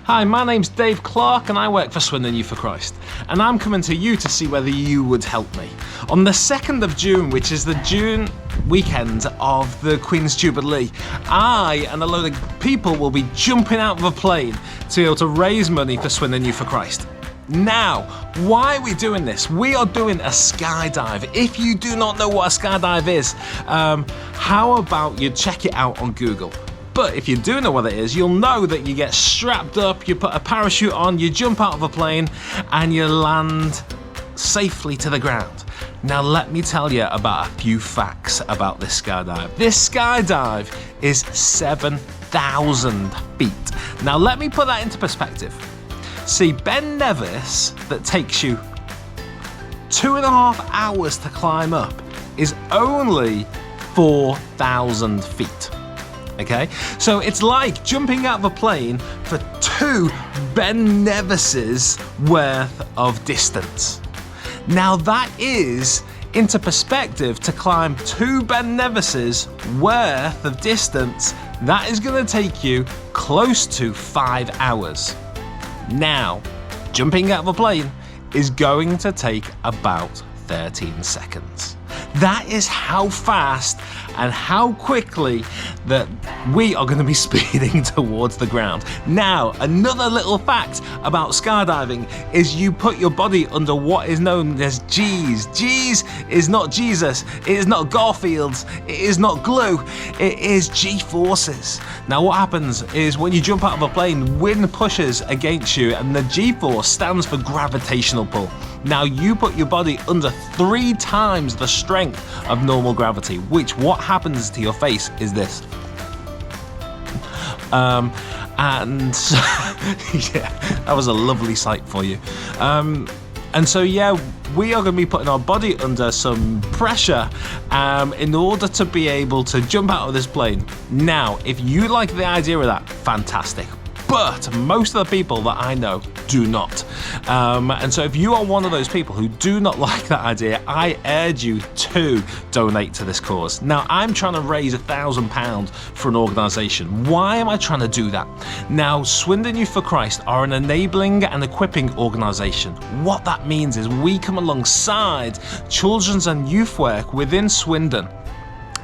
Hi, my name's Dave Clark and I work for Swindon Youth for Christ, and I'm coming to you to see whether you would help me. On the 2nd of June, which is the June weekend of the Queen's Jubilee, I and a load of people will be jumping out of a plane to be able to raise money for Swindon Youth for Christ. Now, why are we doing this? We are doing a skydive. If you do not know what a skydive is, how about you check it out on Google? But if you do know what it is, you'll know that you get strapped up, you put a parachute on, you jump out of a plane, and you land safely to the ground. Now let me tell you about a few facts about this skydive. This skydive is 7,000 feet. Now let me put that into perspective. See, Ben Nevis, that takes you 2.5 hours to climb up, is only 4,000 feet. Okay, so it's like jumping out of a plane for 2 Ben Nevises worth of distance. Now that is, into perspective, to climb 2 Ben Nevises worth of distance, that is going to take you close to 5 hours. Now, jumping out of a plane is going to take about 13 seconds. That is how fast and how quickly that we are going to be speeding towards the ground. Now, another little fact about skydiving is you put your body under what is known as G's. G's is not Jesus, it is not Garfield, it is not glue, it is G-forces. Now what happens is when you jump out of a plane, wind pushes against you and the G-force stands for gravitational pull. Now you put your body under 3 times the strength of normal gravity, which what happens to your face is this. And so, yeah, that was a lovely sight for you. And so yeah, we are going to be putting our body under some pressure in order to be able to jump out of this plane. Now, if you like the idea of that, fantastic. But most of the people that I know do not. And so if you are one of those people who do not like that idea, I urge you to donate to this cause. Now, I'm trying to raise £1,000 for an organisation. Why am I trying to do that? Now, Swindon Youth for Christ are an enabling and equipping organisation. What that means is we come alongside children's and youth work within Swindon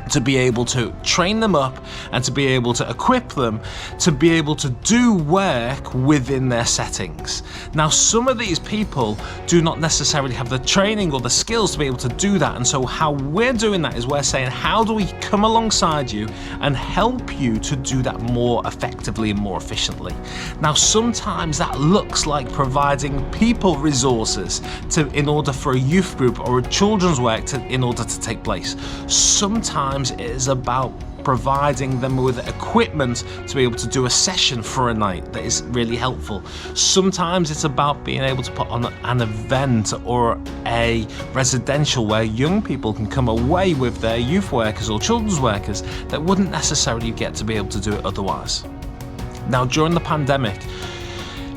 to be able to train them up and to be able to equip them to be able to do work within their settings. Now, some of these people do not necessarily have the training or the skills to be able to do that, and so how we're doing that is we're saying, how do we come alongside you and help you to do that more effectively and more efficiently? Now, sometimes that looks like providing people resources in order for a youth group or a children's work in order to take place. Sometimes it is about providing them with equipment to be able to do a session for a night that is really helpful. Sometimes it's about being able to put on an event or a residential where young people can come away with their youth workers or children's workers that wouldn't necessarily get to be able to do it otherwise. Now, during the pandemic,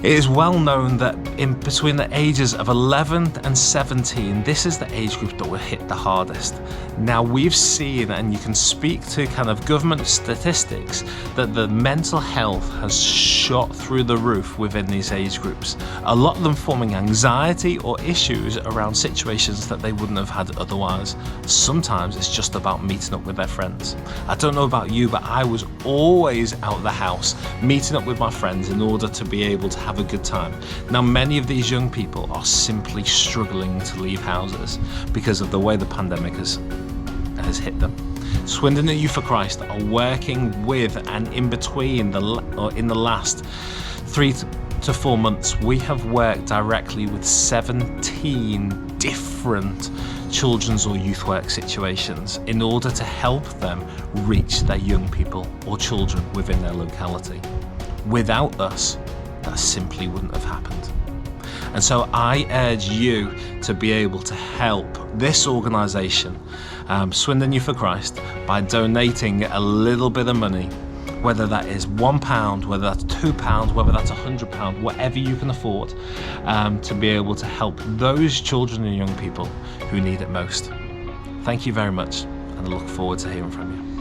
it is well known that in between the ages of 11 and 17, this is the age group that were hit the hardest. Now, we've seen, and you can speak to kind of government statistics, that the mental health has shot through the roof within these age groups. A lot of them forming anxiety or issues around situations that they wouldn't have had otherwise. Sometimes it's just about meeting up with their friends. I don't know about you, but I was always out of the house, meeting up with my friends in order to be able to have a good time. Now, many of these young people are simply struggling to leave houses because of the way the pandemic has hit them. Swindon Youth for Christ are working with and in between in the last 3 to 4 months, we have worked directly with 17 different children's or youth work situations in order to help them reach their young people or children within their locality. Without us, that simply wouldn't have happened. And so I urge you to be able to help this organisation, Swindon Youth for Christ, by donating a little bit of money, whether that is £1, whether that's £2, whether that's £100, whatever you can afford, to be able to help those children and young people who need it most. Thank you very much, and I look forward to hearing from you.